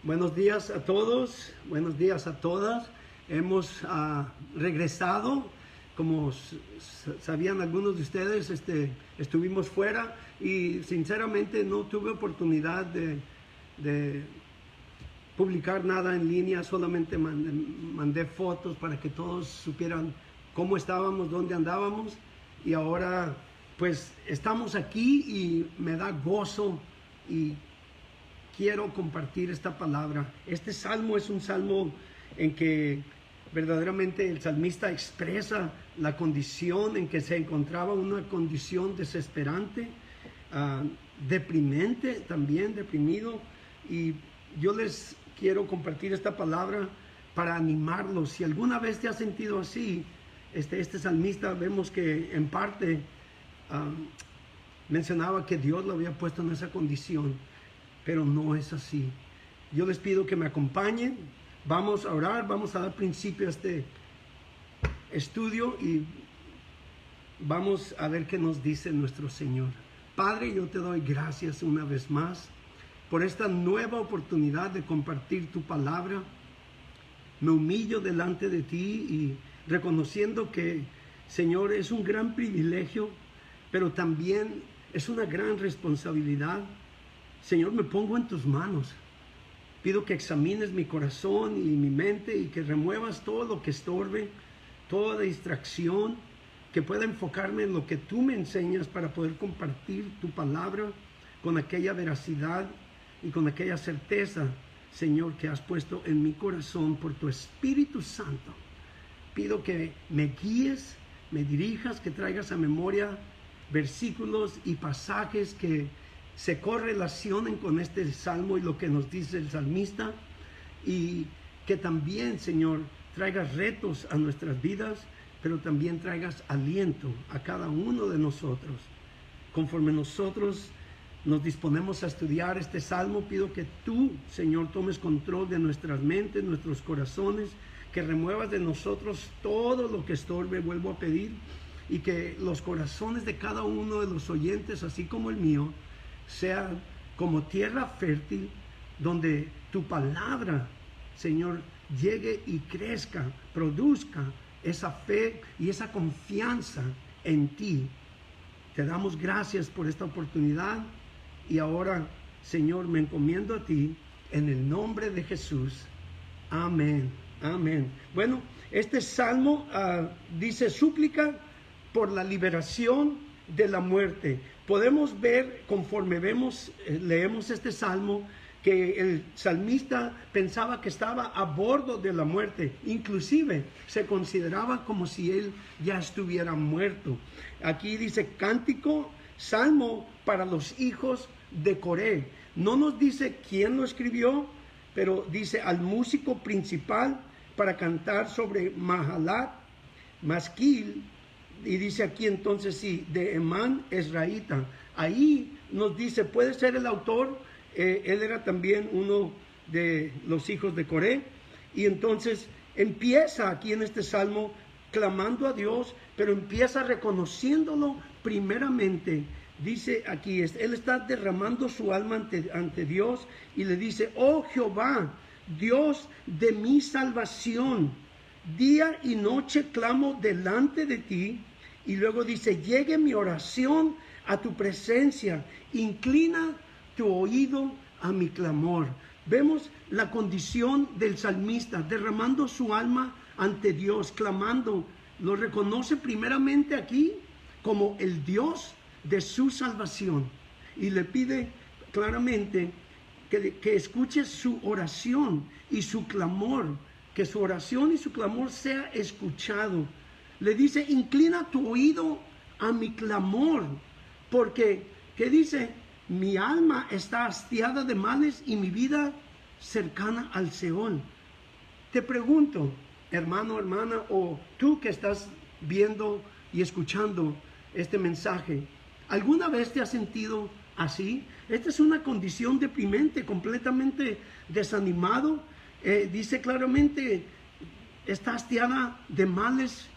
Buenos días a todos, buenos días a todas. Hemos regresado, como sabían algunos de ustedes, estuvimos fuera y sinceramente no tuve oportunidad de publicar nada en línea, solamente mandé fotos para que todos supieran cómo estábamos, dónde andábamos, y ahora pues estamos aquí y me da gozo y quiero compartir esta palabra. Este salmo es un salmo en que verdaderamente el salmista expresa la condición en que se encontraba, una condición desesperante, deprimente, también deprimido, y yo les quiero compartir esta palabra para animarlos. Si alguna vez te has sentido así, este salmista vemos que en parte mencionaba que Dios lo había puesto en esa condición, pero no es así. Yo les pido que me acompañen, vamos a orar, vamos a dar principio a este estudio y vamos a ver qué nos dice nuestro Señor. Padre, yo te doy gracias una vez más por esta nueva oportunidad de compartir tu palabra. Me humillo delante de ti y reconociendo que, Señor, es un gran privilegio, pero también es una gran responsabilidad. Señor, me pongo en tus manos. Pido que examines mi corazón y mi mente y que remuevas todo lo que estorbe, toda distracción, que pueda enfocarme en lo que tú me enseñas para poder compartir tu palabra con aquella veracidad y con aquella certeza, Señor, que has puesto en mi corazón por tu Espíritu Santo. Pido que me guíes, me dirijas, que traigas a memoria versículos y pasajes que se correlacionen con este salmo y lo que nos dice el salmista, y que también, Señor, traigas retos a nuestras vidas, pero también traigas aliento a cada uno de nosotros. Conforme nosotros nos disponemos a estudiar este salmo, pido que tú, Señor, tomes control de nuestras mentes, nuestros corazones, que remuevas de nosotros todo lo que estorbe, vuelvo a pedir, y que los corazones de cada uno de los oyentes, así como el mío, sea como tierra fértil donde tu palabra, Señor, llegue y crezca, produzca esa fe y esa confianza en ti. Te damos gracias por esta oportunidad y ahora, Señor, me encomiendo a ti en el nombre de Jesús. Amén, amén. Bueno, este salmo dice súplica por la liberación de la muerte. Podemos ver, conforme leemos este salmo, que el salmista pensaba que estaba a bordo de la muerte. Inclusive se consideraba como si él ya estuviera muerto. Aquí dice cántico, salmo para los hijos de Coré. No nos dice quién lo escribió, pero dice al músico principal para cantar sobre Mahalat, Masquil. Y dice aquí entonces sí, de Emán Esraíta. Ahí nos dice, puede ser el autor, él era también uno de los hijos de Coré. Y entonces empieza aquí en este salmo clamando a Dios, pero empieza reconociéndolo primeramente. Dice aquí, él está derramando su alma ante Dios y le dice, oh Jehová, Dios de mi salvación, día y noche clamo delante de ti. Y luego dice, llegue mi oración a tu presencia, inclina tu oído a mi clamor. Vemos la condición del salmista, derramando su alma ante Dios, clamando. Lo reconoce primeramente aquí como el Dios de su salvación. Y le pide claramente que escuche su oración y su clamor, que su oración y su clamor sea escuchado. Le dice, inclina tu oído a mi clamor, porque, ¿qué dice? Mi alma está hastiada de males y mi vida cercana al Seol. Te pregunto, hermano, hermana, o tú que estás viendo y escuchando este mensaje, ¿alguna vez te has sentido así? Esta es una condición deprimente, completamente desanimado. Dice claramente, está hastiada de males.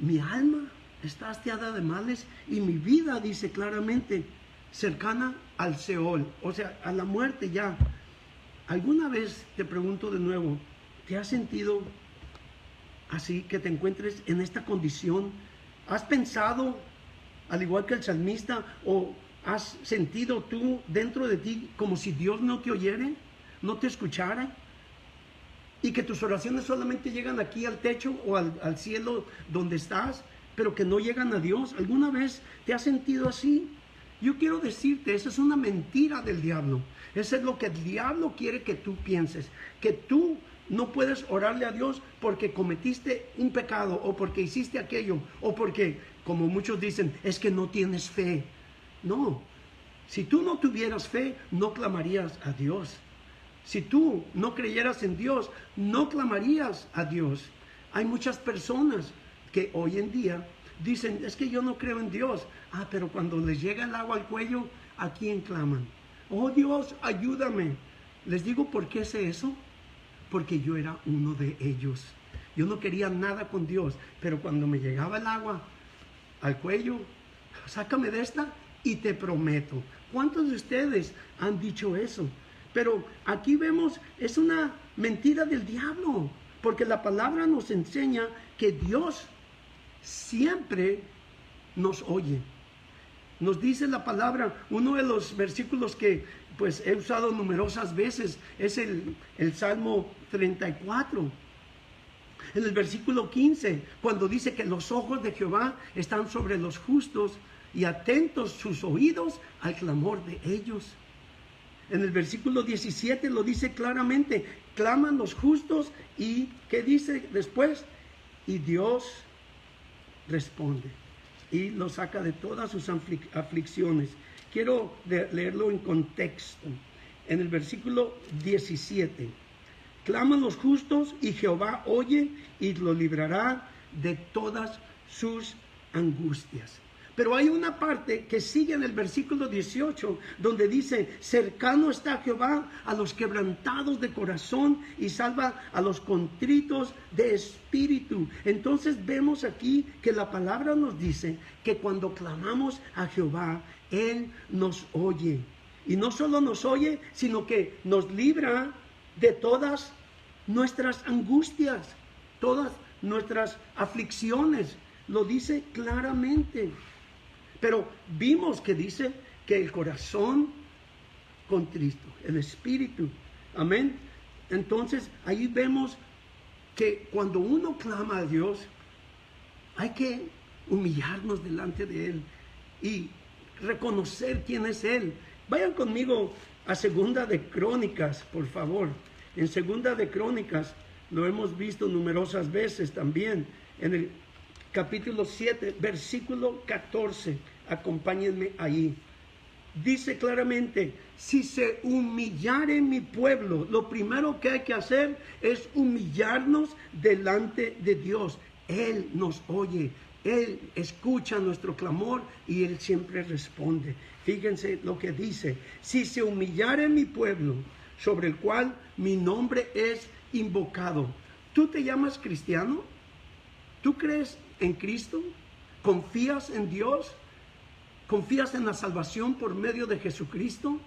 Mi alma está hastiada de males y mi vida, dice claramente, cercana al Seol, o sea, a la muerte ya. ¿Alguna vez, te pregunto de nuevo, te has sentido así, que te encuentres en esta condición? ¿Has pensado, al igual que el salmista, o has sentido tú dentro de ti como si Dios no te oyera, no te escuchara? Y que tus oraciones solamente llegan aquí al techo o al cielo donde estás, pero que no llegan a Dios. ¿Alguna vez te has sentido así? Yo quiero decirte, esa es una mentira del diablo. Eso es lo que el diablo quiere que tú pienses, que tú no puedes orarle a Dios porque cometiste un pecado o porque hiciste aquello o porque, como muchos dicen, es que no tienes fe. No, si tú no tuvieras fe, no clamarías a Dios. Si tú no creyeras en Dios, no clamarías a Dios. Hay muchas personas que hoy en día dicen, es que yo no creo en Dios. Pero cuando les llega el agua al cuello, ¿a quién claman? Oh Dios, ayúdame. Les digo por qué sé eso. Porque yo era uno de ellos. Yo no quería nada con Dios, pero cuando me llegaba el agua al cuello, sácame de esta y te prometo. ¿Cuántos de ustedes han dicho eso? Pero aquí vemos, es una mentira del diablo, porque la palabra nos enseña que Dios siempre nos oye. Nos dice la palabra, uno de los versículos que pues he usado numerosas veces es el Salmo 34. En el versículo 15, cuando dice que los ojos de Jehová están sobre los justos y atentos sus oídos al clamor de ellos. En el versículo 17 lo dice claramente, claman los justos y ¿qué dice después? Y Dios responde y lo saca de todas sus aflicciones. Quiero leerlo en contexto. En el versículo 17, claman los justos y Jehová oye y lo librará de todas sus angustias. Pero hay una parte que sigue en el versículo 18, donde dice, cercano está Jehová a los quebrantados de corazón y salva a los contritos de espíritu. Entonces vemos aquí que la palabra nos dice que cuando clamamos a Jehová, Él nos oye. Y no solo nos oye, sino que nos libra de todas nuestras angustias, todas nuestras aflicciones. Lo dice claramente. Pero vimos que dice que el corazón contrito, el espíritu, amén. Entonces ahí vemos que cuando uno clama a Dios, hay que humillarnos delante de Él y reconocer quién es Él. Vayan conmigo a Segunda de Crónicas, por favor. En Segunda de Crónicas lo hemos visto numerosas veces también, en el capítulo 7, versículo 14, acompáñenme ahí. Dice claramente, si se humillare mi pueblo, lo primero que hay que hacer es humillarnos delante de Dios. Él nos oye, Él escucha nuestro clamor y Él siempre responde. Fíjense lo que dice, si se humillare mi pueblo, sobre el cual mi nombre es invocado. ¿Tú te llamas cristiano? ¿Tú crees en Cristo? ¿Confías en Dios? ¿Confías en la salvación por medio de Jesucristo?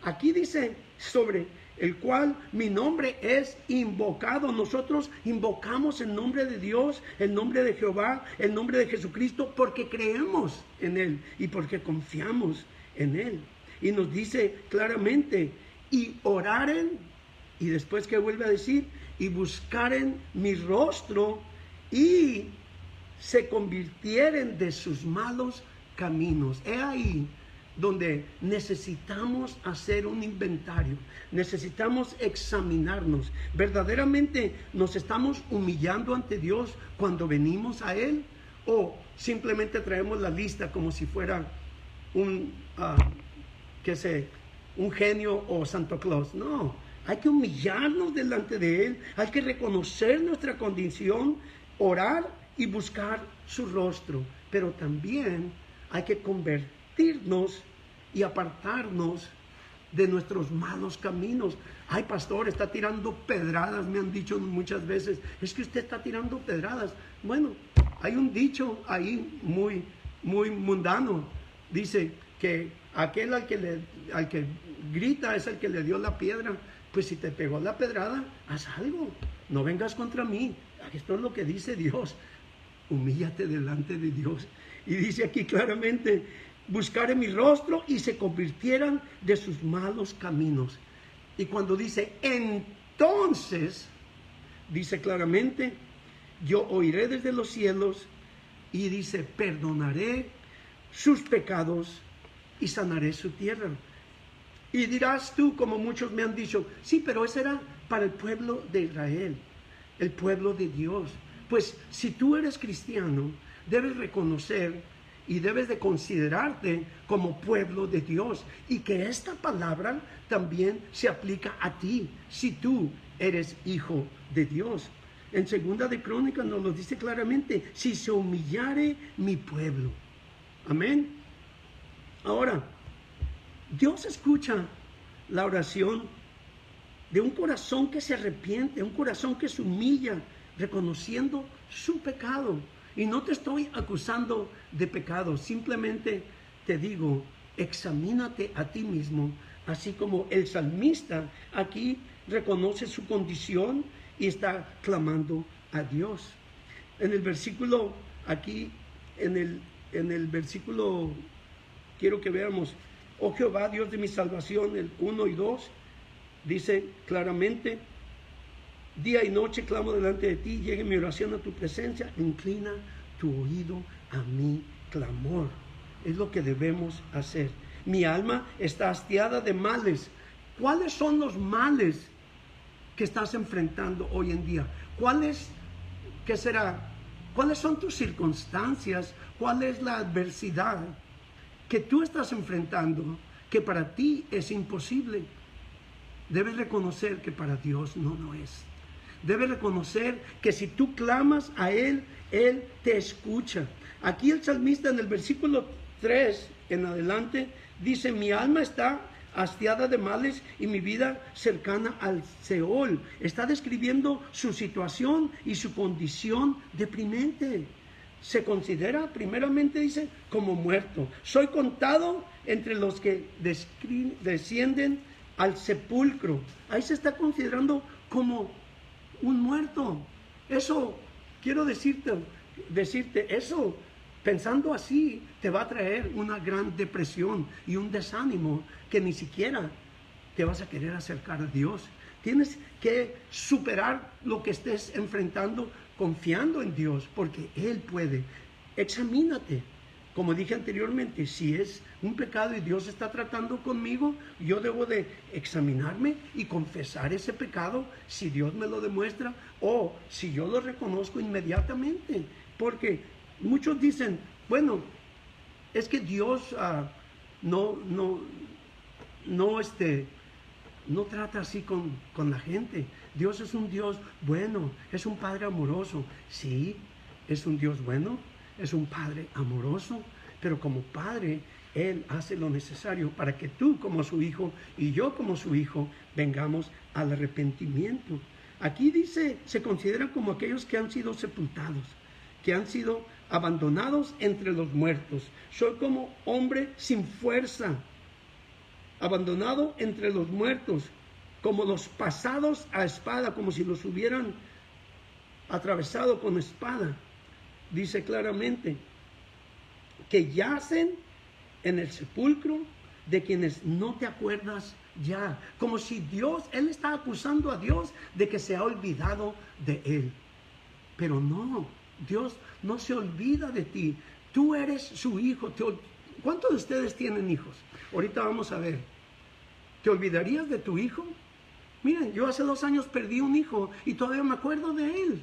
Aquí dice, sobre el cual mi nombre es invocado. Nosotros invocamos el nombre de Dios, el nombre de Jehová, el nombre de Jesucristo, porque creemos en Él y porque confiamos en Él. Y nos dice claramente, y oraren, y después que vuelve a decir, y buscaren mi rostro, y se convirtieren de sus malos caminos. He ahí donde necesitamos hacer un inventario, necesitamos examinarnos. ¿Verdaderamente nos estamos humillando ante Dios cuando venimos a Él? ¿O simplemente traemos la lista como si fuera un genio o Santo Claus? No, hay que humillarnos delante de Él, hay que reconocer nuestra condición, orar y buscar su rostro, pero también hay que convertirnos y apartarnos de nuestros malos caminos. Ay, pastor, está tirando pedradas, me han dicho muchas veces, es que usted está tirando pedradas. Bueno, hay un dicho ahí muy mundano, dice que Aquel al que grita es el que le dio la piedra. Pues si te pegó la pedrada, haz algo. No vengas contra mí. Esto es lo que dice Dios. Humíllate delante de Dios. Y dice aquí claramente, buscaré mi rostro y se convirtieran de sus malos caminos. Y cuando dice entonces, dice claramente, yo oiré desde los cielos y dice, perdonaré sus pecados y sanaré su tierra. Y dirás tú, como muchos me han dicho, sí, pero ese era para el pueblo de Israel, el pueblo de Dios. Pues si tú eres cristiano, debes reconocer y debes de considerarte como pueblo de Dios. Y que esta palabra también se aplica a ti, si tú eres hijo de Dios. En Segunda de Crónicas nos lo dice claramente, si se humillare mi pueblo. Amén. Ahora, Dios escucha la oración de un corazón que se arrepiente, un corazón que se humilla, reconociendo su pecado. Y no te estoy acusando de pecado, simplemente te digo, examínate a ti mismo, así como el salmista aquí reconoce su condición y está clamando a Dios. En el versículo, aquí, en el versículo, quiero que veamos, oh Jehová, Dios de mi salvación, el 1 y 2, dice claramente, día y noche clamo delante de ti, llegue mi oración a tu presencia, inclina tu oído a mi clamor. Es lo que debemos hacer. Mi alma está hastiada de males. ¿Cuáles son los males que estás enfrentando hoy en día? ¿Qué será? ¿Cuáles son tus circunstancias? ¿Cuál es la adversidad que tú estás enfrentando que para ti es imposible? Debes reconocer que para Dios no lo es. Debes reconocer que si tú clamas a Él, Él te escucha. Aquí el salmista en el versículo 3 en adelante dice, mi alma está hastiada de males y mi vida cercana al Seol. Está describiendo su situación y su condición deprimente. Se considera, primeramente dice, como muerto. Soy contado entre los que descienden al sepulcro. Ahí se está considerando como un muerto. Eso, quiero decirte, eso, pensando así, te va a traer una gran depresión y un desánimo que ni siquiera te vas a querer acercar a Dios. Tienes que superar lo que estés enfrentando confiando en Dios, porque Él puede. Examínate. Como dije anteriormente, si es un pecado y Dios está tratando conmigo, yo debo de examinarme y confesar ese pecado si Dios me lo demuestra o si yo lo reconozco inmediatamente. Porque muchos dicen, bueno, es que Dios no trata así con la gente. Dios es un Dios bueno, es un Padre amoroso. Sí, es un Dios bueno, es un Padre amoroso, pero como Padre, Él hace lo necesario para que tú como su hijo y yo como su hijo vengamos al arrepentimiento. Aquí dice, se consideran como aquellos que han sido sepultados, que han sido abandonados entre los muertos. Soy como hombre sin fuerza, abandonado entre los muertos, como los pasados a espada, como si los hubieran atravesado con espada. Dice claramente que yacen en el sepulcro de quienes no te acuerdas ya, como si Dios, Él está acusando a Dios de que se ha olvidado de Él. Pero no, Dios no se olvida de ti. Tú eres su hijo. ¿Cuántos de ustedes tienen hijos? Ahorita vamos a ver. ¿Te olvidarías de tu hijo? Miren, yo hace 2 años perdí un hijo y todavía me acuerdo de él.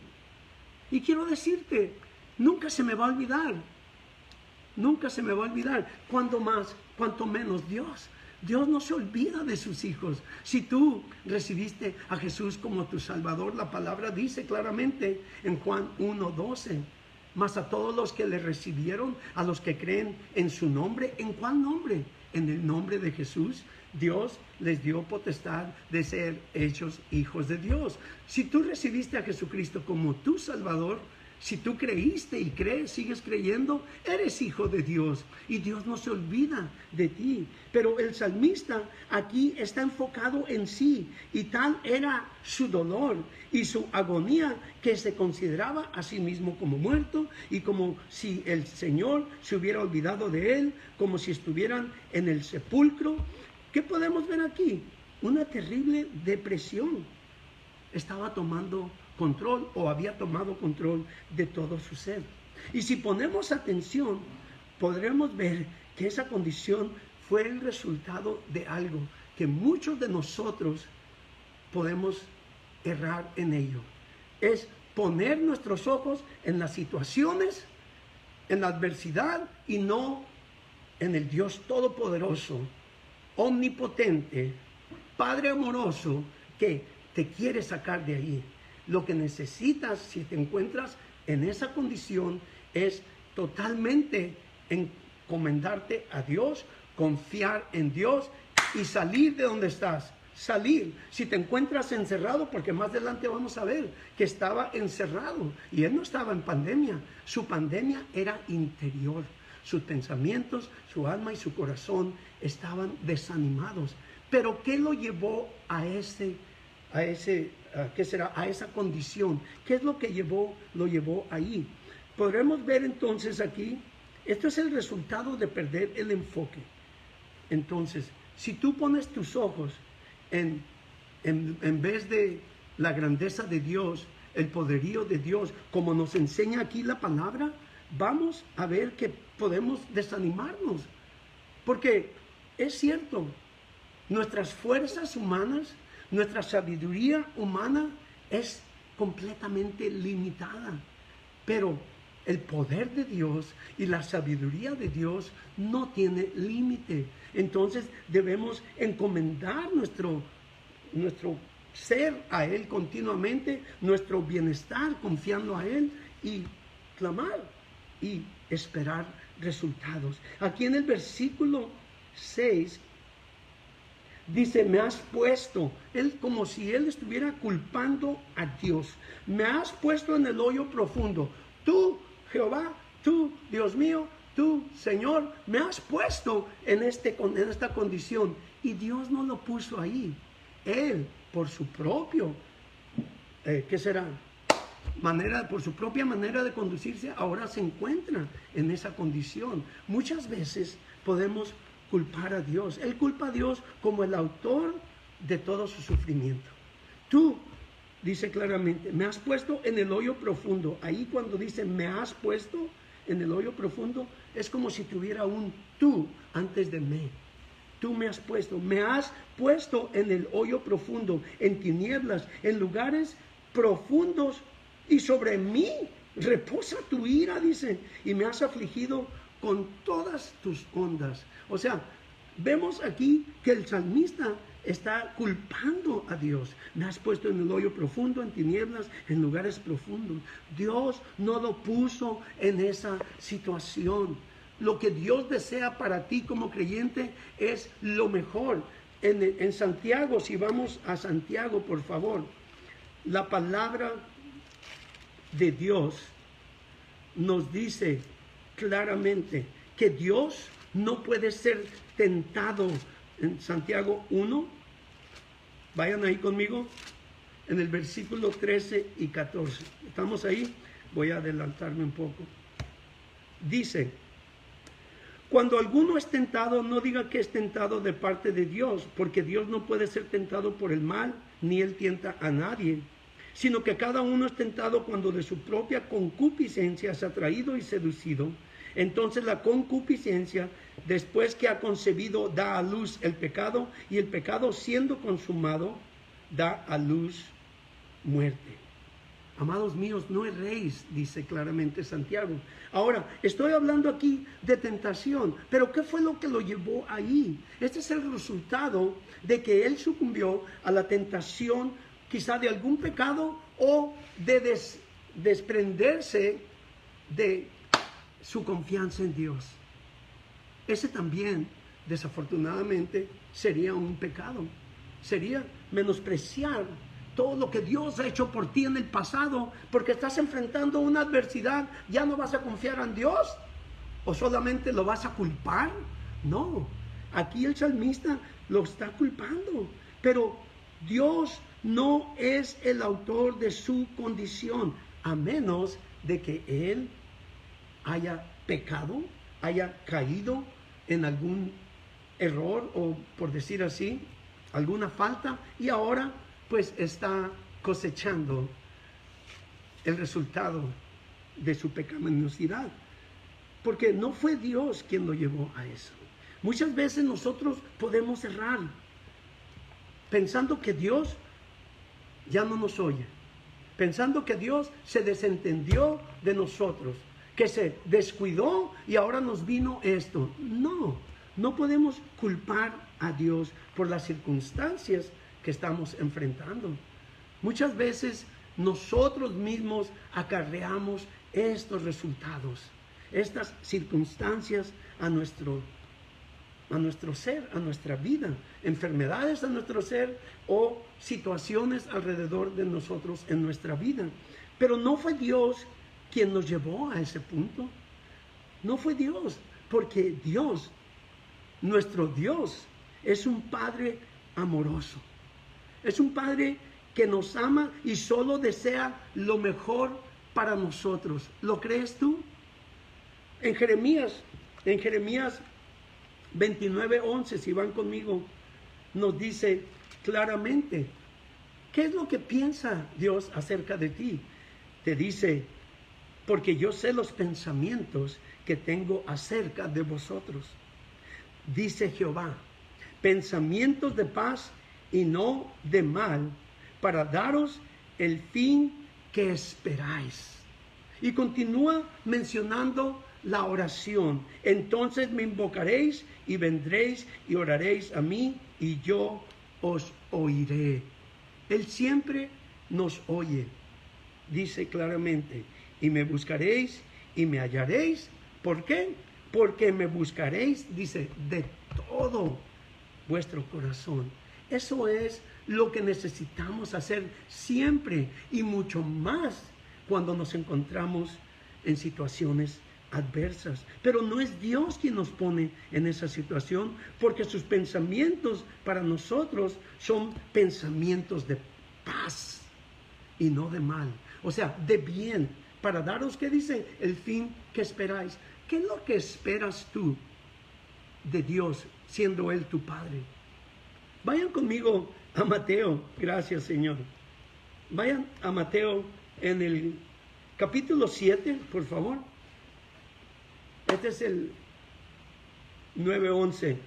Y quiero decirte, nunca se me va a olvidar. Nunca se me va a olvidar. Cuanto más, cuanto menos Dios. Dios no se olvida de sus hijos. Si tú recibiste a Jesús como tu Salvador, la palabra dice claramente en Juan 1:12. Mas a todos los que le recibieron, a los que creen en su nombre, ¿en cuál nombre? En el nombre de Jesús. Dios les dio potestad de ser hechos hijos de Dios. Si tú recibiste a Jesucristo como tu Salvador, Si tú creíste y crees, sigues creyendo, eres hijo de Dios y Dios no se olvida de ti. Pero el salmista aquí está enfocado en sí y tal era su dolor y su agonía que se consideraba a sí mismo como muerto y como si el Señor se hubiera olvidado de él, como si estuvieran en el sepulcro. ¿Qué podemos ver aquí? Una terrible depresión estaba tomando control o había tomado control de todo su ser. Y si ponemos atención, podremos ver que esa condición fue el resultado de algo que muchos de nosotros podemos errar en ello. Es poner nuestros ojos en las situaciones, en la adversidad y no en el Dios todopoderoso, omnipotente, Padre amoroso, que te quiere sacar de ahí. Lo que necesitas, si te encuentras en esa condición, es totalmente encomendarte a Dios, confiar en Dios y salir de donde estás. Salir. Si te encuentras encerrado, porque más adelante vamos a ver que estaba encerrado y él no estaba en pandemia. Su pandemia era interior. Sus pensamientos, su alma y su corazón estaban desanimados. Pero ¿qué lo llevó a esa condición? ¿Qué es lo que lo llevó ahí? Podremos ver entonces aquí, esto es el resultado de perder el enfoque. Entonces, si tú pones tus ojos en vez de la grandeza de Dios, el poderío de Dios, como nos enseña aquí la palabra, vamos a ver que podemos desanimarnos. Porque es cierto, nuestras fuerzas humanas, nuestra sabiduría humana es completamente limitada. Pero el poder de Dios y la sabiduría de Dios no tiene límite. Entonces debemos encomendar nuestro ser a Él continuamente, nuestro bienestar confiando a Él y clamar y esperar resultados. Aquí en el versículo 6 dice, me has puesto, él como si él estuviera culpando a Dios. Me has puesto en el hoyo profundo. Tú, Jehová, tú, Dios mío, tú, Señor, me has puesto en esta condición. Y Dios no lo puso ahí. Él, por su propio, por su propia manera de conducirse, ahora se encuentra en esa condición. Muchas veces podemos culpar a Dios. Él culpa a Dios como el autor de todo su sufrimiento. Tú, dice claramente, me has puesto en el hoyo profundo. Ahí cuando dice me has puesto en el hoyo profundo, es como si tuviera un tú antes de me. Tú me has puesto en el hoyo profundo, en tinieblas, en lugares profundos, y sobre mí reposa tu ira, dice, y me has afligido con todas tus ondas. O sea, vemos aquí que el salmista está culpando a Dios. Me has puesto en el hoyo profundo, en tinieblas, en lugares profundos. Dios no lo puso en esa situación. Lo que Dios desea para ti como creyente es lo mejor. En Santiago, si vamos a Santiago, por favor, la palabra de Dios nos dice claramente que Dios no puede ser tentado. En Santiago 1, vayan ahí conmigo, en el versículo 13 y 14. ¿Estamos ahí? Voy a adelantarme un poco. Dice, cuando alguno es tentado, no diga que es tentado de parte de Dios, porque Dios no puede ser tentado por el mal, ni Él tienta a nadie, sino que cada uno es tentado cuando de su propia concupiscencia es atraído y seducido. Entonces la concupiscencia, después que ha concebido, da a luz el pecado, y el pecado, siendo consumado, da a luz muerte. Amados míos, no erréis, dice claramente Santiago. Ahora, estoy hablando aquí de tentación, pero ¿qué fue lo que lo llevó ahí? Este es el resultado de que él sucumbió a la tentación, quizá de algún pecado, o de desprenderse de su confianza en Dios. Ese también, desafortunadamente, sería un pecado. Sería menospreciar todo lo que Dios ha hecho por ti en el pasado, porque estás enfrentando una adversidad, ¿ya no vas a confiar en Dios? ¿O solamente lo vas a culpar? No, aquí el salmista lo está culpando, pero Dios no es el autor de su condición, a menos de que él haya pecado, haya caído en algún error o, por decir así, alguna falta, y ahora pues está cosechando el resultado de su pecaminosidad, porque no fue Dios quien lo llevó a eso. Muchas veces nosotros podemos errar pensando que Dios ya no nos oye, pensando que Dios se desentendió de nosotros, que se descuidó y ahora nos vino esto. No podemos culpar a Dios por las circunstancias que estamos enfrentando. Muchas veces nosotros mismos acarreamos estos resultados, estas circunstancias a nuestro ser, a nuestra vida, enfermedades a nuestro ser o situaciones alrededor de nosotros en nuestra vida. Pero no fue Dios quien nos llevó a ese punto. No fue Dios, porque Dios, nuestro Dios, es un Padre amoroso. Es un Padre que nos ama y solo desea lo mejor para nosotros. ¿Lo crees tú? En Jeremías 29:11, si van conmigo, nos dice claramente, ¿qué es lo que piensa Dios acerca de ti? Te dice, porque yo sé los pensamientos que tengo acerca de vosotros, dice Jehová, pensamientos de paz y no de mal, para daros el fin que esperáis. Y continúa mencionando la oración. Entonces me invocaréis y vendréis y oraréis a mí y yo os oiré. Él siempre nos oye. Dice claramente, y me buscaréis y me hallaréis. ¿Por qué? Porque me buscaréis, dice, de todo vuestro corazón. Eso es lo que necesitamos hacer siempre y mucho más cuando nos encontramos en situaciones adversas. Pero no es Dios quien nos pone en esa situación, porque sus pensamientos para nosotros son pensamientos de paz y no de mal. O sea, de bien, para daros, ¿qué dice? El fin que esperáis. ¿Qué es lo que esperas tú de Dios, siendo Él tu Padre? Vayan conmigo a Mateo, gracias Señor. Vayan a Mateo en el capítulo 7, por favor. Este es el 9:11.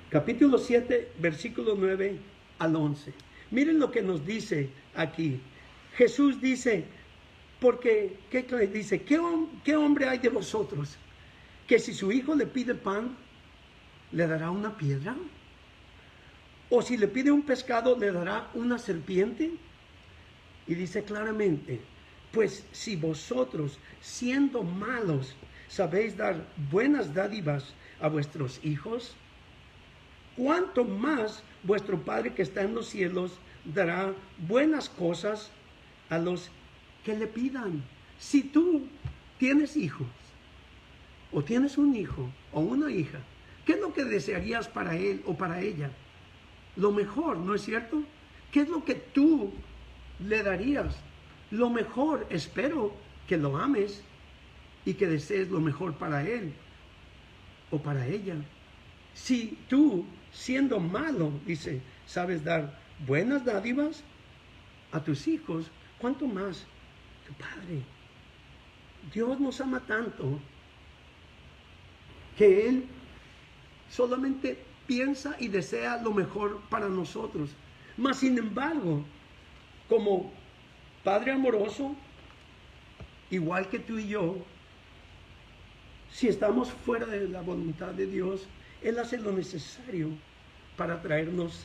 Capítulo 7, versículo 9 al 11. Miren lo que nos dice aquí. Jesús dice, porque, ¿qué dice? ¿Qué hombre hay de vosotros que si su hijo le pide pan, le dará una piedra? ¿O si le pide un pescado, le dará una serpiente? Y dice claramente, pues si vosotros, siendo malos, sabéis dar buenas dádivas a vuestros hijos, ¿cuánto más vuestro Padre que está en los cielos dará buenas cosas a los que le pidan? Si tú tienes hijos, o tienes un hijo o una hija, ¿qué es lo que desearías para él o para ella? Lo mejor, ¿no es cierto? ¿Qué es lo que tú le darías? Lo mejor. Espero que lo ames y que desees lo mejor para él o para ella. Si tú, siendo malo, dice, sabes dar buenas dádivas a tus hijos, ¿cuánto más tu Padre? Dios nos ama tanto que Él solamente piensa y desea lo mejor para nosotros. Mas, sin embargo, como Padre amoroso, igual que tú y yo, si estamos fuera de la voluntad de Dios, Él hace lo necesario para traernos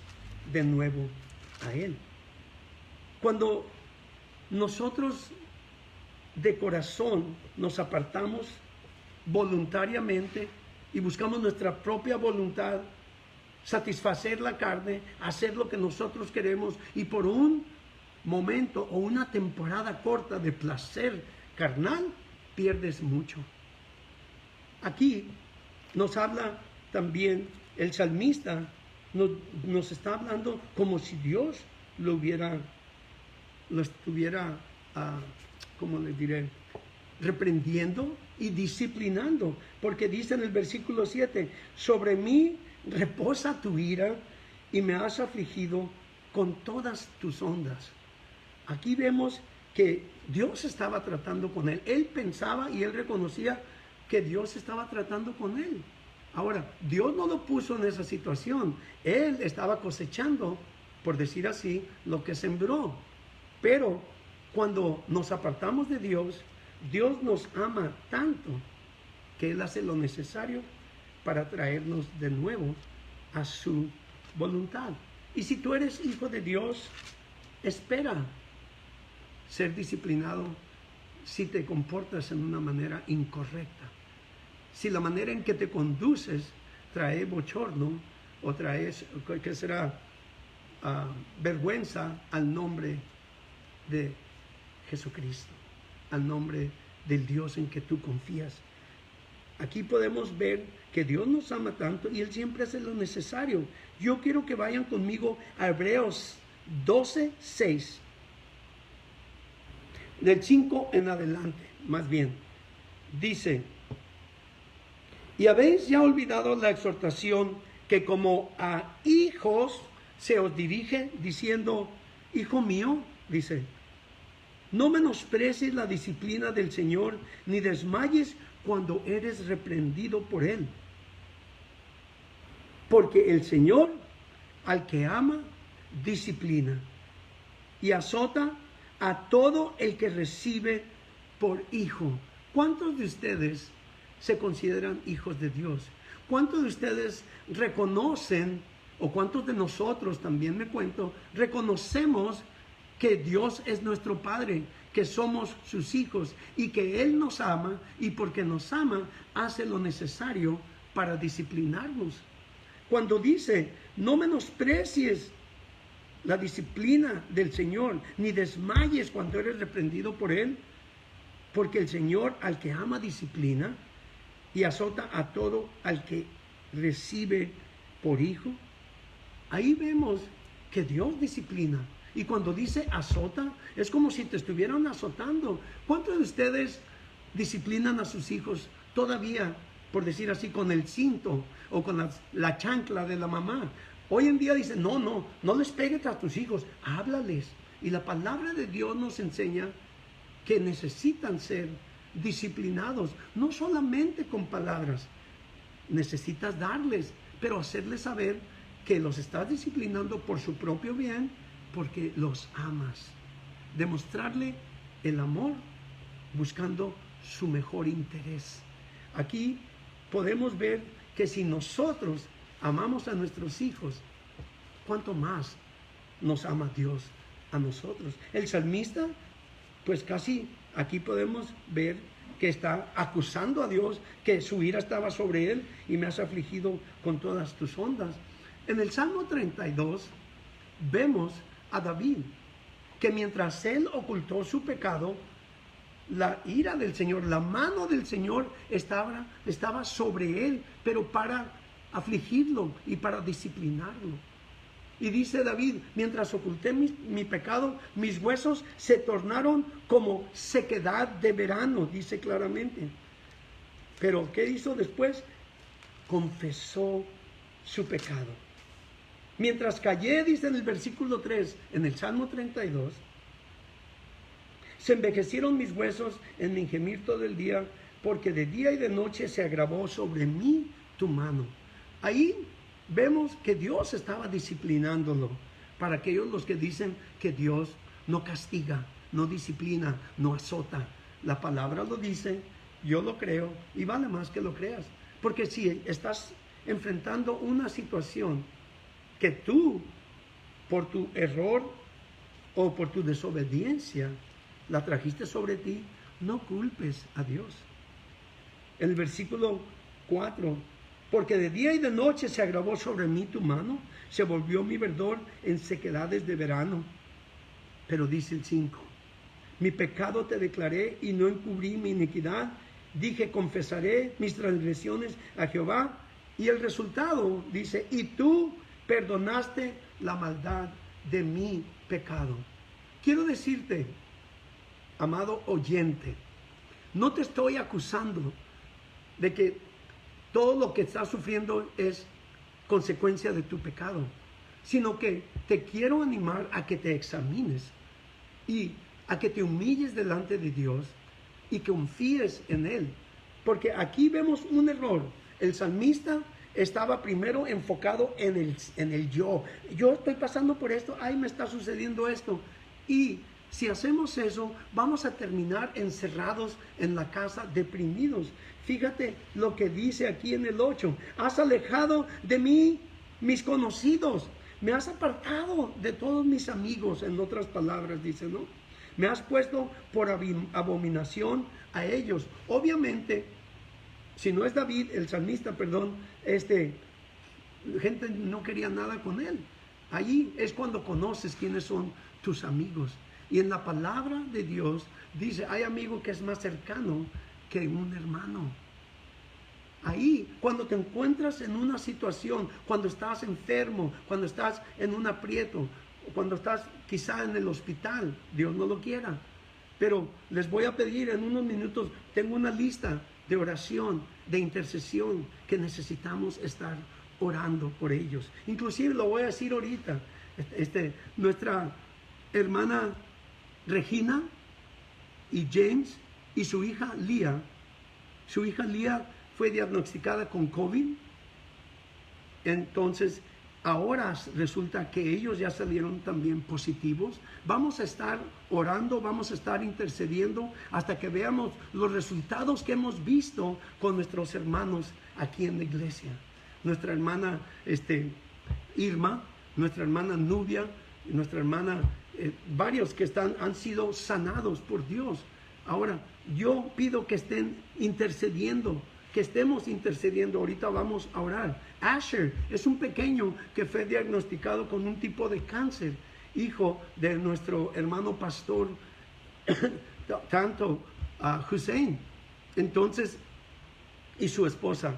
de nuevo a Él. Cuando nosotros de corazón nos apartamos voluntariamente y buscamos nuestra propia voluntad, satisfacer la carne, hacer lo que nosotros queremos y por un momento o una temporada corta de placer carnal, pierdes mucho. Aquí nos habla también el salmista, nos está hablando como si Dios lo estuviera, ¿cómo les diré? Reprendiendo y disciplinando, porque dice en el versículo 7, sobre mí reposa tu ira y me has afligido con todas tus ondas. Aquí vemos que Dios estaba tratando con él. Él pensaba y él reconocía que Dios estaba tratando con él. Ahora, Dios no lo puso en esa situación. Él estaba cosechando, por decir así, lo que sembró. Pero cuando nos apartamos de Dios, Dios nos ama tanto que Él hace lo necesario para traernos de nuevo a su voluntad. Y si tú eres hijo de Dios, espera ser disciplinado si te comportas en una manera incorrecta. Si la manera en que te conduces trae bochorno o trae, ¿qué será? Vergüenza al nombre de Jesucristo, al nombre del Dios en que tú confías. Aquí podemos ver que Dios nos ama tanto y Él siempre hace lo necesario. Yo quiero que vayan conmigo a Hebreos 12:6. Del 5 en adelante, más bien. Dice, y habéis ya olvidado la exhortación que como a hijos se os dirige diciendo, hijo mío, dice, no menosprecies la disciplina del Señor, ni desmayes cuando eres reprendido por Él. Porque el Señor, al que ama, disciplina y azota a todo el que recibe por hijo. ¿Cuántos de ustedes se consideran hijos de Dios? ¿Cuántos de ustedes reconocen, o cuántos de nosotros, también me cuento, reconocemos que Dios es nuestro Padre, que somos sus hijos y que Él nos ama y porque nos ama hace lo necesario para disciplinarnos? Cuando dice, no menosprecies la disciplina del Señor, ni desmayes cuando eres reprendido por Él, porque el Señor al que ama disciplina y azota a todo al que recibe por hijo. Ahí vemos que Dios disciplina. Y cuando dice azota, es como si te estuvieran azotando. ¿Cuántos de ustedes disciplinan a sus hijos todavía, por decir así, con el cinto o con la chancla de la mamá? Hoy en día dicen, no les pegues a tus hijos, háblales. Y la palabra de Dios nos enseña que necesitan ser disciplinados, no solamente con palabras. Necesitas darles, pero hacerles saber que los estás disciplinando por su propio bien, porque los amas. Demostrarle el amor buscando su mejor interés. Aquí podemos ver que si nosotros amamos a nuestros hijos, ¿cuánto más nos ama Dios a nosotros? El salmista, pues casi aquí podemos ver que está acusando a Dios, que su ira estaba sobre él y me has afligido con todas tus ondas. En el Salmo 32 vemos a David, que mientras él ocultó su pecado, la ira del Señor, la mano del Señor estaba sobre él, pero para afligirlo y para disciplinarlo. Y dice David, mientras oculté mi pecado, mis huesos se tornaron como sequedad de verano, dice claramente. Pero ¿qué hizo después? Confesó su pecado. Mientras callé, dice en el versículo 3, en el Salmo 32, se envejecieron mis huesos en mi gemir todo el día, porque de día y de noche se agravó sobre mí tu mano. Ahí vemos que Dios estaba disciplinándolo. Para aquellos los que dicen que Dios no castiga, no disciplina, no azota. La palabra lo dice, yo lo creo y vale más que lo creas. Porque si estás enfrentando una situación que tú, por tu error o por tu desobediencia, la trajiste sobre ti, no culpes a Dios. El versículo 4 Porque de día y de noche se agravó sobre mí tu mano, se volvió mi verdor en sequedades de verano. Pero dice el 5, mi pecado te declaré y no encubrí mi iniquidad. Dije, confesaré mis transgresiones a Jehová. Y el resultado dice, y tú perdonaste la maldad de mi pecado. Quiero decirte, amado oyente, no te estoy acusando de que todo lo que estás sufriendo es consecuencia de tu pecado, sino que te quiero animar a que te examines y a que te humilles delante de Dios y que confíes en Él. Porque aquí vemos un error. El salmista estaba primero enfocado en el yo. Yo estoy pasando por esto, ay, me está sucediendo esto. Y si hacemos eso, vamos a terminar encerrados en la casa, deprimidos. Fíjate lo que dice aquí en el 8. Has alejado de mí mis conocidos. Me has apartado de todos mis amigos, en otras palabras dice, ¿no? Me has puesto por abominación a ellos. Obviamente, si no es David, el salmista, perdón, gente no quería nada con él. Allí es cuando conoces quiénes son tus amigos. Y en la palabra de Dios dice, hay amigo que es más cercano que un hermano. Ahí, cuando te encuentras en una situación, cuando estás enfermo, cuando estás en un aprieto, cuando estás quizá en el hospital, Dios no lo quiera. Pero les voy a pedir en unos minutos, tengo una lista de oración, de intercesión, que necesitamos estar orando por ellos. Inclusive lo voy a decir ahorita, nuestra hermana Regina y James y su hija Lía fue diagnosticada con COVID. Entonces ahora resulta que ellos ya salieron también positivos. Vamos a estar orando, vamos a estar intercediendo hasta que veamos los resultados que hemos visto con nuestros hermanos aquí en la iglesia. Nuestra hermana Irma, nuestra hermana Nubia, nuestra hermana, varios que han sido sanados por Dios. Ahora, yo pido que estén intercediendo, que estemos intercediendo. Ahorita vamos a orar. Asher es un pequeño que fue diagnosticado con un tipo de cáncer, hijo de nuestro hermano pastor, tanto Hussein. Entonces, y su esposa.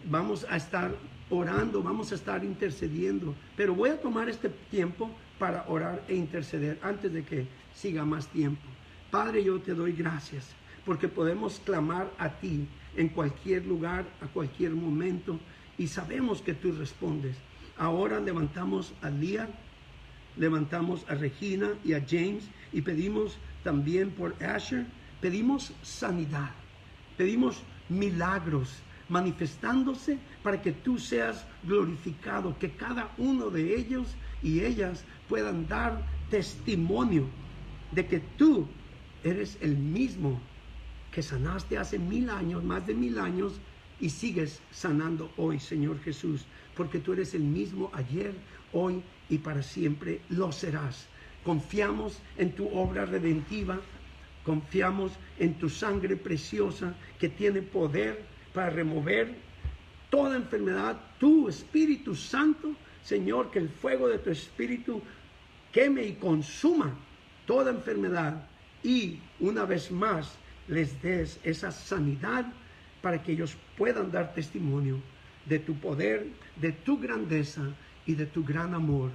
Vamos a estar orando, vamos a estar intercediendo. Pero voy a tomar este tiempo para orar e interceder antes de que siga más tiempo. Padre, yo te doy gracias porque podemos clamar a ti en cualquier lugar, a cualquier momento, y sabemos que tú respondes. Ahora levantamos a Lía, levantamos a Regina y a James, y pedimos también por Asher, pedimos sanidad, pedimos milagros manifestándose para que tú seas glorificado, que cada uno de ellos y ellas puedan dar testimonio de que tú eres el mismo que sanaste hace 1000 años, más de 1000 años, y sigues sanando hoy, Señor Jesús, porque tú eres el mismo ayer, hoy y para siempre lo serás. Confiamos en tu obra redentiva, confiamos en tu sangre preciosa que tiene poder para remover toda enfermedad. Tu Espíritu Santo, Señor, que el fuego de tu Espíritu queme y consuma toda enfermedad, y una vez más les des esa sanidad para que ellos puedan dar testimonio de tu poder, de tu grandeza y de tu gran amor.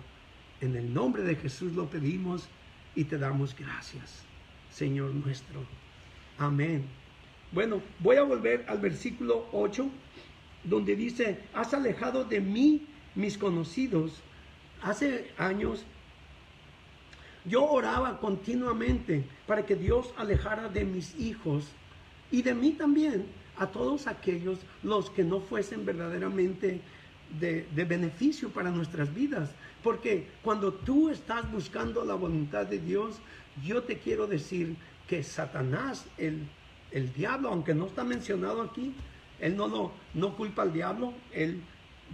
En el nombre de Jesús lo pedimos y te damos gracias, Señor nuestro. Amén. Bueno, voy a volver al versículo 8, donde dice, has alejado de mí mis conocidos. Hace años yo oraba continuamente para que Dios alejara de mis hijos y de mí también a todos aquellos los que no fuesen verdaderamente de beneficio para nuestras vidas. Porque cuando tú estás buscando la voluntad de Dios, yo te quiero decir que Satanás, el diablo, aunque no está mencionado aquí, él no culpa al diablo, él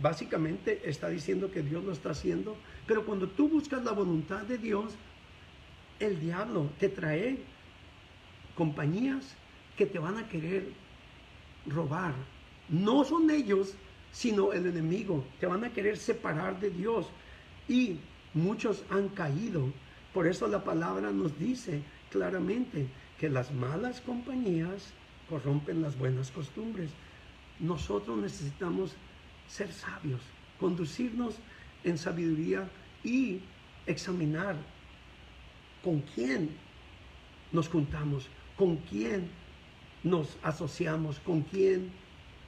básicamente está diciendo que Dios lo está haciendo. Pero cuando tú buscas la voluntad de Dios, el diablo te trae compañías que te van a querer robar. No son ellos, sino el enemigo. Te van a querer separar de Dios. Y muchos han caído. Por eso la palabra nos dice claramente que las malas compañías corrompen las buenas costumbres. Nosotros necesitamos ser sabios, conducirnos en sabiduría y examinar con quién nos juntamos, con quién nos asociamos, con quién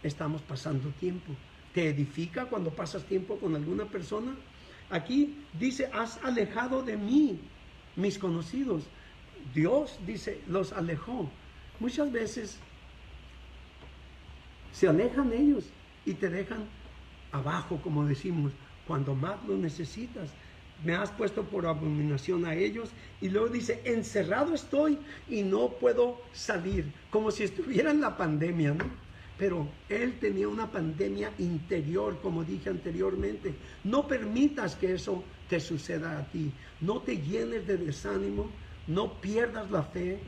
estamos pasando tiempo. ¿Te edifica cuando pasas tiempo con alguna persona? Aquí dice, has alejado de mí mis conocidos. Dios dice, los alejó. Muchas veces se alejan ellos y te dejan abajo, como decimos, cuando más lo necesitas. Me has puesto por abominación a ellos. Y luego dice, encerrado estoy y no puedo salir. Como si estuviera en la pandemia, ¿no? Pero él tenía una pandemia interior, como dije anteriormente. No permitas que eso te suceda a ti. No te llenes de desánimo, no pierdas la fe.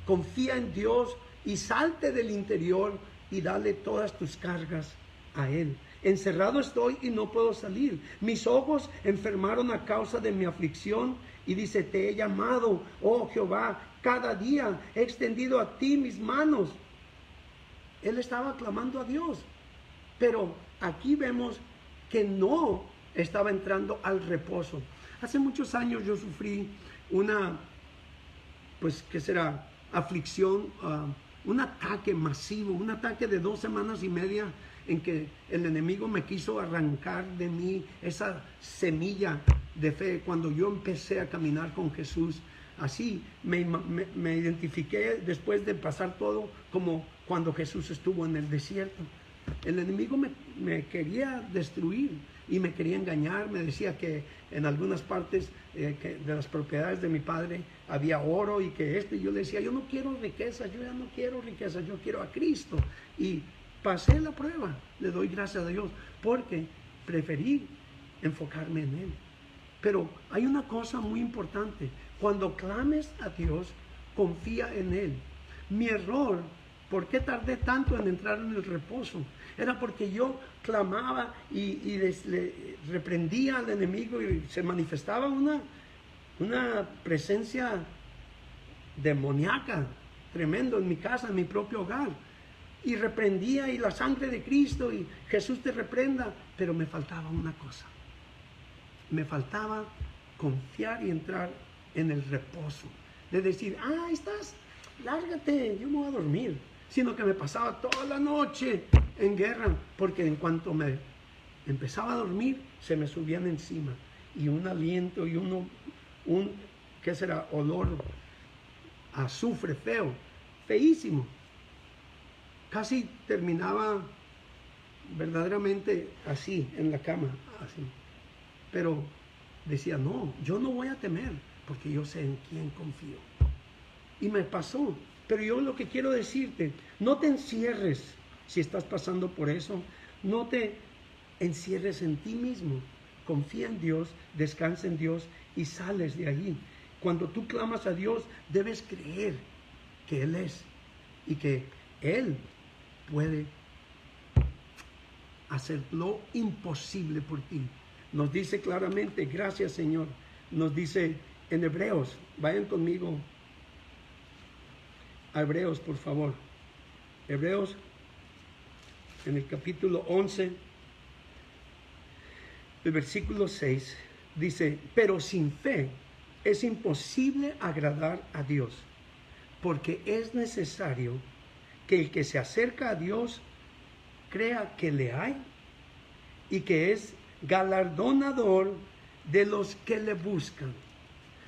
Confía en Dios y salte del interior y dale todas tus cargas a Él. Encerrado estoy y no puedo salir. Mis ojos enfermaron a causa de mi aflicción. Y dice, te he llamado, oh Jehová, cada día he extendido a ti mis manos. Él estaba clamando a Dios. Pero aquí vemos que no estaba entrando al reposo. Hace muchos años yo sufrí una, pues, ¿qué será? Aflicción, un ataque masivo, un ataque de 2 semanas y media en que el enemigo me quiso arrancar de mí esa semilla de fe cuando yo empecé a caminar con Jesús. Así me identifiqué después de pasar todo como cuando Jesús estuvo en el desierto. El enemigo me quería destruir y me quería engañar. Me decía que en algunas partes de las propiedades de mi padre había oro y que esto. Y yo le decía, yo no quiero riquezas, yo ya no quiero riquezas, yo quiero a Cristo. Y pasé la prueba, le doy gracias a Dios, porque preferí enfocarme en Él. Pero hay una cosa muy importante. Cuando clames a Dios, confía en Él. Mi error, ¿por qué tardé tanto en entrar en el reposo? Era porque yo clamaba y le reprendía al enemigo y se manifestaba una presencia demoníaca tremendo en mi casa, en mi propio hogar. Y reprendía y la sangre de Cristo y Jesús te reprenda. Pero me faltaba una cosa. Me faltaba confiar y entrar en el reposo. De decir, estás, lárgate, yo me voy a dormir. Sino que me pasaba toda la noche en guerra, porque en cuanto me empezaba a dormir, se me subían encima. Y un aliento y ¿qué será? Olor a azufre feo, feísimo. Casi terminaba verdaderamente así, en la cama, así. Pero decía, no, yo no voy a temer, porque yo sé en quién confío. Y me pasó. Pero yo lo que quiero decirte, no te encierres si estás pasando por eso. No te encierres en ti mismo. Confía en Dios, descansa en Dios y sales de allí. Cuando tú clamas a Dios, debes creer que Él es y que Él puede hacer lo imposible por ti. Nos dice claramente, gracias Señor. Nos dice en Hebreos, vayan conmigo a Hebreos, por favor. Hebreos, en el capítulo 11, el versículo 6, dice, pero sin fe es imposible agradar a Dios, porque es necesario que el que se acerca a Dios crea que le hay y que es galardonador de los que le buscan.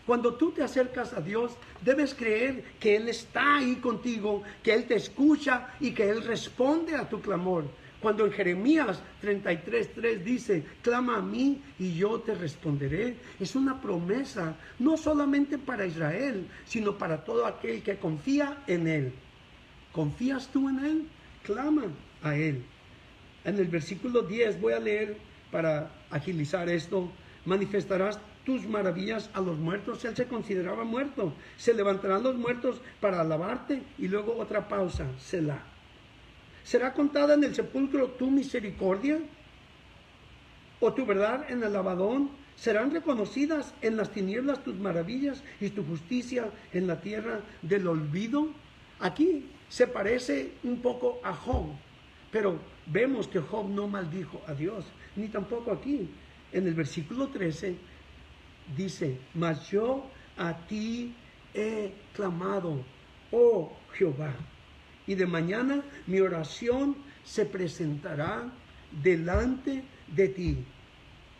Cuando tú te acercas a Dios, debes creer que Él está ahí contigo, que Él te escucha y que Él responde a tu clamor. Cuando en Jeremías 33:3 dice, clama a mí y yo te responderé. Es una promesa, no solamente para Israel, sino para todo aquel que confía en Él. ¿Confías tú en Él? Clama a Él. En el versículo 10, voy a leer para agilizar esto. Manifestarás tus maravillas a los muertos. Él se consideraba muerto. Se levantarán los muertos para alabarte. Y luego otra pausa, Selah. ¿Será contada en el sepulcro tu misericordia? ¿O tu verdad en el Abadón? ¿Serán reconocidas en las tinieblas tus maravillas y tu justicia en la tierra del olvido? Aquí se parece un poco a Job, pero vemos que Job no maldijo a Dios, ni tampoco aquí. En el versículo 13 dice, mas yo a ti he clamado, oh Jehová, y de mañana mi oración se presentará delante de ti.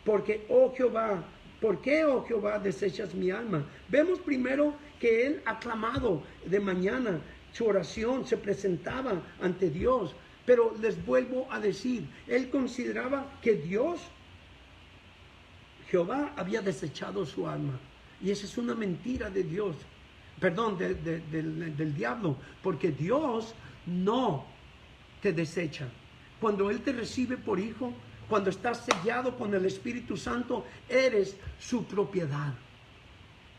Porque, oh Jehová, ¿por qué, oh Jehová, desechas mi alma? Vemos primero que él ha clamado de mañana, su oración se presentaba ante Dios. Pero les vuelvo a decir, él consideraba que Dios, Jehová, había desechado su alma. Y esa es una mentira de Dios, perdón, del diablo, porque Dios no te desecha. Cuando Él te recibe por hijo, cuando estás sellado con el Espíritu Santo, eres su propiedad.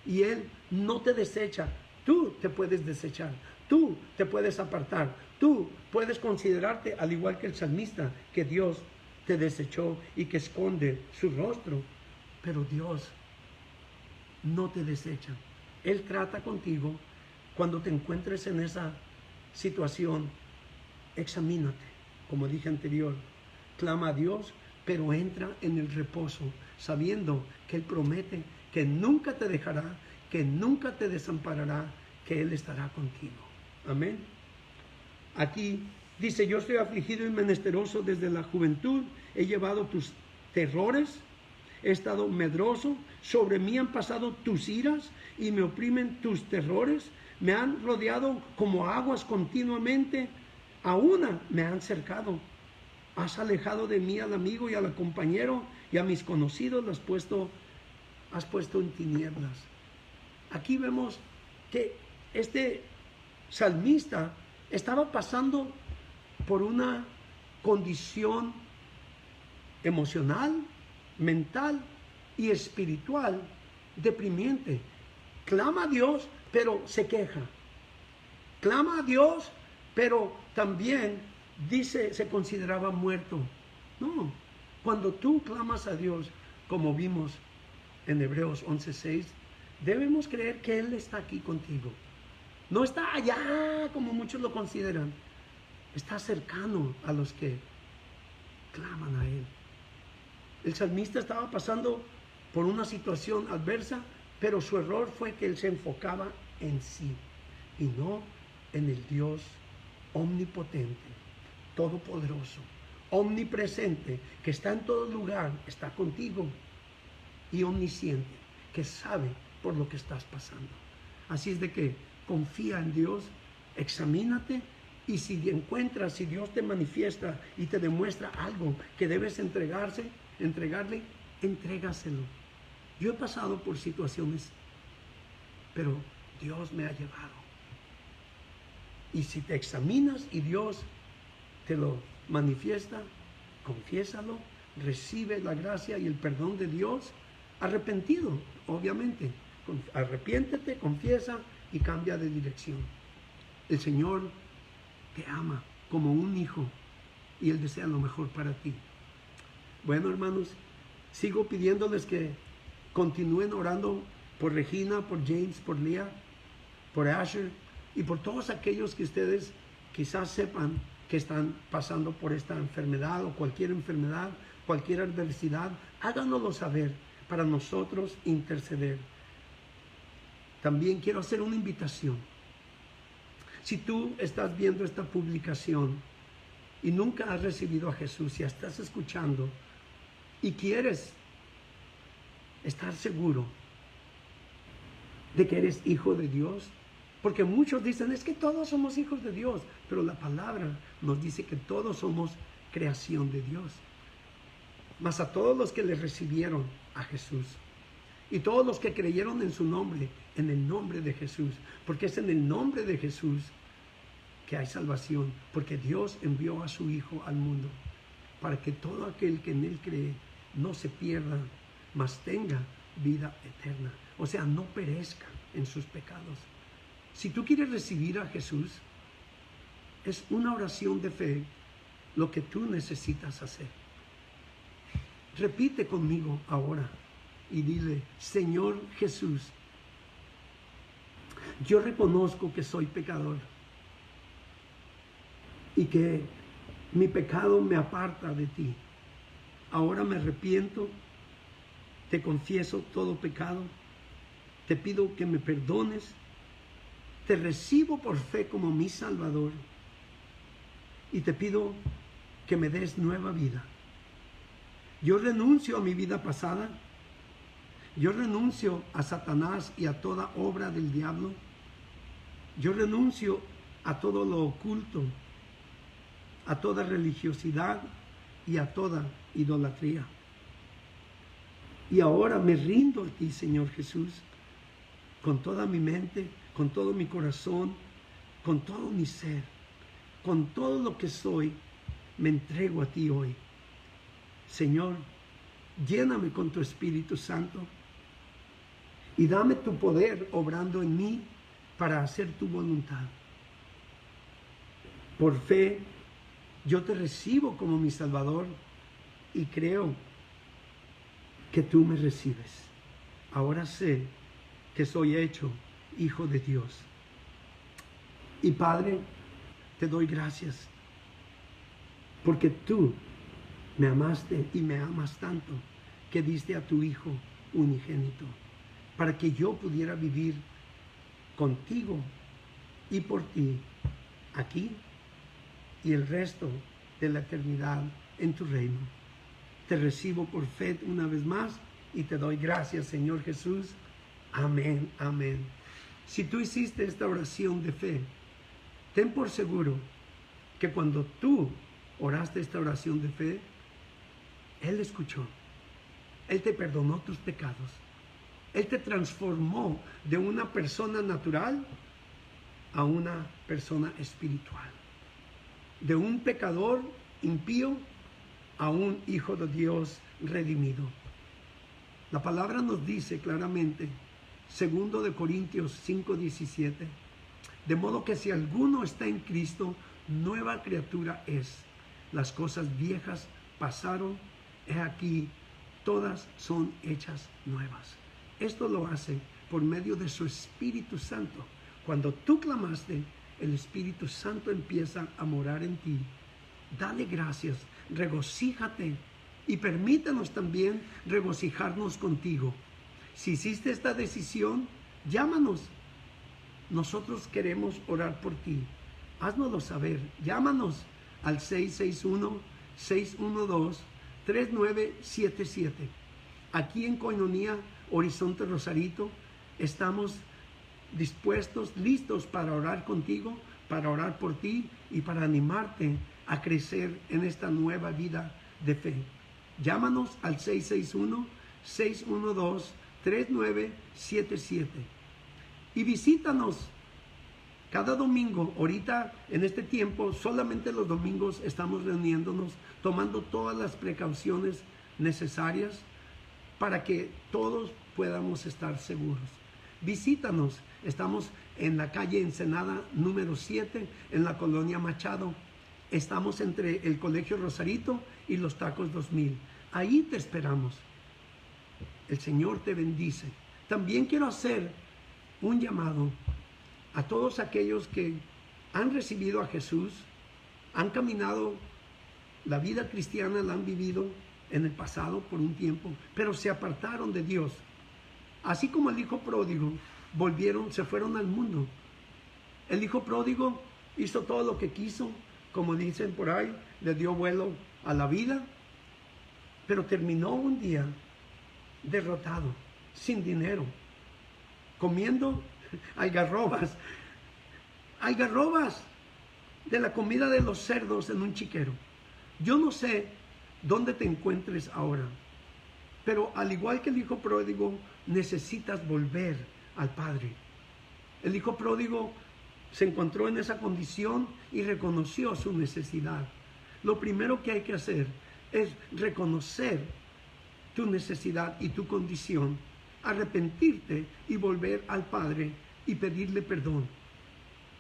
Y Él no te desecha. Tú te puedes desechar, tú te puedes apartar, tú puedes considerarte, al igual que el salmista, que Dios te desechó y que esconde su rostro. Pero Dios no te desecha. Él trata contigo. Cuando te encuentres en esa situación, examínate, como dije anterior, clama a Dios, pero entra en el reposo, sabiendo que Él promete que nunca te dejará, que nunca te desamparará, que Él estará contigo. Amén. Aquí dice, yo estoy afligido y menesteroso desde la juventud, he llevado tus terrores, he estado medroso, sobre mí han pasado tus iras y me oprimen tus terrores, me han rodeado como aguas continuamente, a una me han cercado. Has alejado de mí al amigo y al compañero, y a mis conocidos los has puesto en tinieblas. Aquí vemos que este salmista estaba pasando por una condición emocional, mental y espiritual deprimiente. Clama a Dios, pero se queja. Clama a Dios, pero también dice, se consideraba muerto. No, cuando tú clamas a Dios, como vimos en Hebreos 11:6, debemos creer que Él está aquí contigo. No está allá como muchos lo consideran. Está cercano a los que claman a Él. El salmista estaba pasando por una situación adversa, pero su error fue que él se enfocaba en sí y no en el Dios omnipotente, todopoderoso, omnipresente, que está en todo lugar, está contigo, y omnisciente, que sabe por lo que estás pasando. Así es de que confía en Dios, examínate, y si encuentras, si Dios te manifiesta y te demuestra algo que debes entregarle, entrégaselo. Yo he pasado por situaciones, pero Dios me ha llevado. Y si te examinas y Dios te lo manifiesta, confiésalo, recibe la gracia y el perdón de Dios, arrepentido, obviamente. Arrepiéntete, confiesa y cambia de dirección. El Señor te ama como un hijo y Él desea lo mejor para ti. Bueno, hermanos, sigo pidiéndoles que continúen orando por Regina, por James, por Leah, por Asher y por todos aquellos que ustedes quizás sepan que están pasando por esta enfermedad o cualquier adversidad. Háganoslo saber para nosotros interceder. También quiero hacer una invitación. Si tú estás viendo esta publicación y nunca has recibido a Jesús, y estás escuchando y quieres estar seguro de que eres hijo de Dios, porque muchos dicen, es que todos somos hijos de Dios, pero la palabra nos dice que todos somos creación de Dios. Mas a todos los que le recibieron a Jesús, y todos los que creyeron en su nombre, en el nombre de Jesús, porque es en el nombre de Jesús que hay salvación, porque Dios envió a su Hijo al mundo, para que todo aquel que en Él cree no se pierda, mas tenga vida eterna. O sea, no perezca en sus pecados. Si tú quieres recibir a Jesús, Es una oración de fe lo que tú necesitas hacer. Repite conmigo ahora y dile: Señor Jesús, yo reconozco que soy pecador y que mi pecado me aparta de ti. Ahora me arrepiento, te confieso todo pecado, te pido que me perdones, te recibo por fe como mi Salvador y te pido que me des nueva vida. Yo renuncio a mi vida pasada, yo renuncio a Satanás y a toda obra del diablo, yo renuncio a todo lo oculto, a toda religiosidad y a toda idolatría. Y ahora me rindo a ti, Señor Jesús, con toda mi mente, con todo mi corazón, con todo mi ser, con todo lo que soy, me entrego a ti hoy. Señor, lléname con tu Espíritu Santo y dame tu poder obrando en mí para hacer tu voluntad. Por fe, yo te recibo como mi Salvador y creo que tú me recibes. Ahora sé que soy hecho hijo de Dios. Y Padre, te doy gracias porque tú me amaste y me amas tanto que diste a tu Hijo unigénito para que yo pudiera vivir contigo y por ti aquí y el resto de la eternidad en tu reino. Te recibo por fe una vez más y te doy gracias, Señor Jesús. Amén, amén. Si tú hiciste esta oración de fe, ten por seguro que cuando tú oraste esta oración de fe, Él escuchó. Él te perdonó tus pecados. Él te transformó de una persona natural a una persona espiritual. De un pecador impío a un hijo de Dios redimido. La palabra nos dice claramente, 2 de Corintios 5:17, de modo que si alguno está en Cristo, nueva criatura es. Las cosas viejas pasaron, he aquí, todas son hechas nuevas. Esto lo hace por medio de su Espíritu Santo. Cuando tú clamaste, el Espíritu Santo empieza a morar en ti. Dale gracias, regocíjate y permítanos también regocijarnos contigo. Si hiciste esta decisión, llámanos. Nosotros queremos orar por ti. Háznoslo saber. Llámanos al 661-612-3977. Aquí en Koinonia Horizonte Rosarito estamos dispuestos, listos para orar contigo, para orar por ti y para animarte a crecer en esta nueva vida de fe. Llámanos al 661-612-3977 y visítanos cada domingo. Ahorita en este tiempo solamente los domingos estamos reuniéndonos, tomando todas las precauciones necesarias para que todos podamos estar seguros. Visítanos. Estamos en la calle Ensenada número 7 en la colonia Machado. Estamos entre el Colegio Rosarito y los Tacos 2000. Ahí te esperamos. El Señor te bendice. También quiero hacer un llamado a todos aquellos que han recibido a Jesús, han caminado la vida cristiana, la han vivido en el pasado por un tiempo, pero se apartaron de Dios. Así como el hijo pródigo, se fueron al mundo. El hijo pródigo hizo todo lo que quiso, como dicen por ahí, le dio vuelo a la vida, pero terminó un día derrotado, sin dinero, comiendo algarrobas de la comida de los cerdos en un chiquero. Yo no sé dónde te encuentres ahora, pero al igual que el hijo pródigo, necesitas volver al Padre. El hijo pródigo se encontró en esa condición y reconoció su necesidad. Lo primero que hay que hacer es reconocer tu necesidad y tu condición, arrepentirte y volver al Padre y pedirle perdón.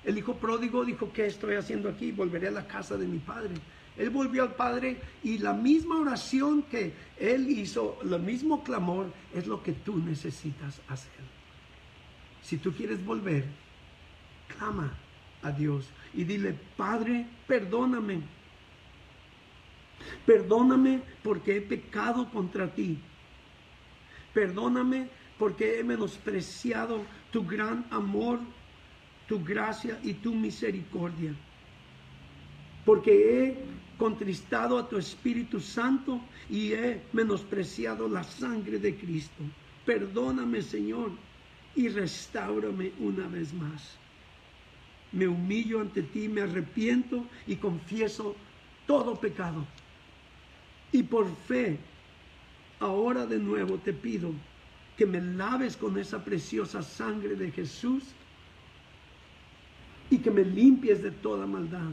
El hijo pródigo dijo, ¿qué estoy haciendo aquí? Volveré a la casa de mi padre. Él volvió al Padre y la misma oración que él hizo, el mismo clamor, es lo que tú necesitas hacer. Si tú quieres volver, clama a Dios y dile, Padre, perdóname. Perdóname porque he pecado contra ti. Perdóname porque he menospreciado tu gran amor, tu gracia y tu misericordia. Porque he contristado a tu Espíritu Santo y he menospreciado la sangre de Cristo. Perdóname, Señor, y restáurame una vez más. Me humillo ante ti, me arrepiento y confieso todo pecado. Y por fe, ahora de nuevo te pido que me laves con esa preciosa sangre de Jesús y que me limpies de toda maldad.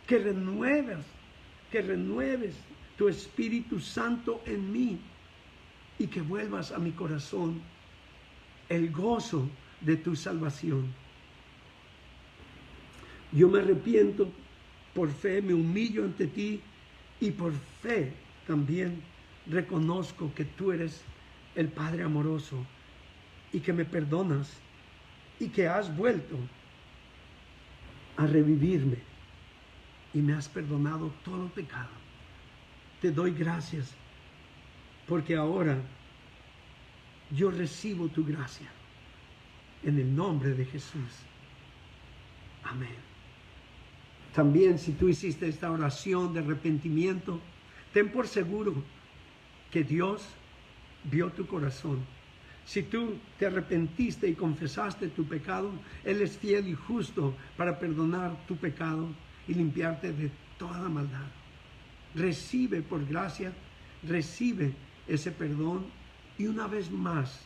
Que renueves tu Espíritu Santo en mí y que vuelvas a mi corazón el gozo de tu salvación. Yo me arrepiento, por fe me humillo ante ti y por fe también reconozco que tú eres el Padre amoroso y que me perdonas y que has vuelto a revivirme y me has perdonado todo pecado. Te doy gracias porque ahora yo recibo tu gracia en el nombre de Jesús. Amén. También si tú hiciste esta oración de arrepentimiento, ten por seguro que Dios vio tu corazón. Si tú te arrepentiste y confesaste tu pecado, Él es fiel y justo para perdonar tu pecado y limpiarte de toda maldad. Recibe por gracia, recibe ese perdón y una vez más,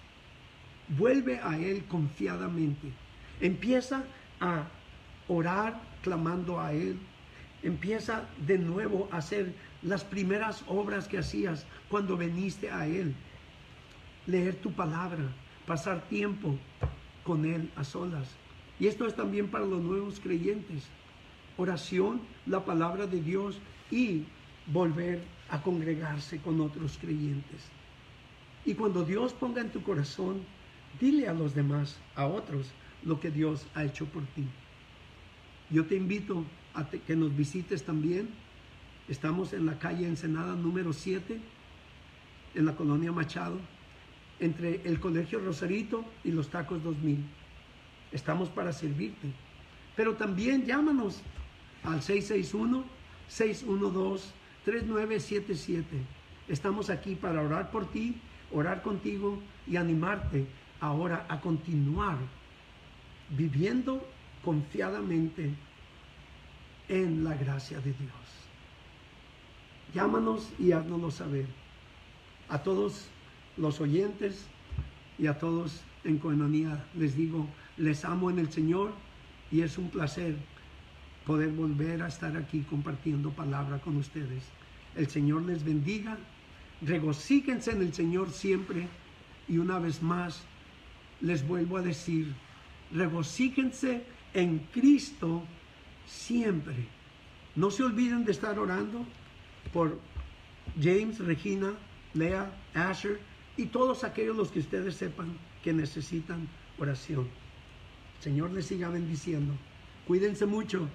vuelve a Él confiadamente. Empieza a orar clamando a Él. Empieza de nuevo a hacer las primeras obras que hacías cuando viniste a Él. Leer tu palabra, pasar tiempo con Él a solas. Y esto es también para los nuevos creyentes. Oración, la palabra de Dios y volver a congregarse con otros creyentes. Y cuando Dios ponga en tu corazón, dile a los demás, a otros, lo que Dios ha hecho por ti. Yo te invito a que nos visites también. Estamos en la calle Ensenada número 7, en la colonia Machado, entre el Colegio Rosarito y los Tacos 2000. Estamos para servirte. Pero también llámanos al 661-612-3977. Estamos aquí para orar por ti, orar contigo y animarte ahora a continuar viviendo confiadamente en la gracia de Dios. Llámanos y haznoslo saber. A todos los oyentes y a todos en Coinonía les digo, les amo en el Señor y es un placer poder volver a estar aquí compartiendo palabra con ustedes. El Señor les bendiga, regocíquense en el Señor siempre y una vez más les vuelvo a decir, regocíquense en Cristo siempre. No se olviden de estar orando por James, Regina, Lea, Asher y todos aquellos los que ustedes sepan que necesitan oración. El Señor les siga bendiciendo. Cuídense mucho.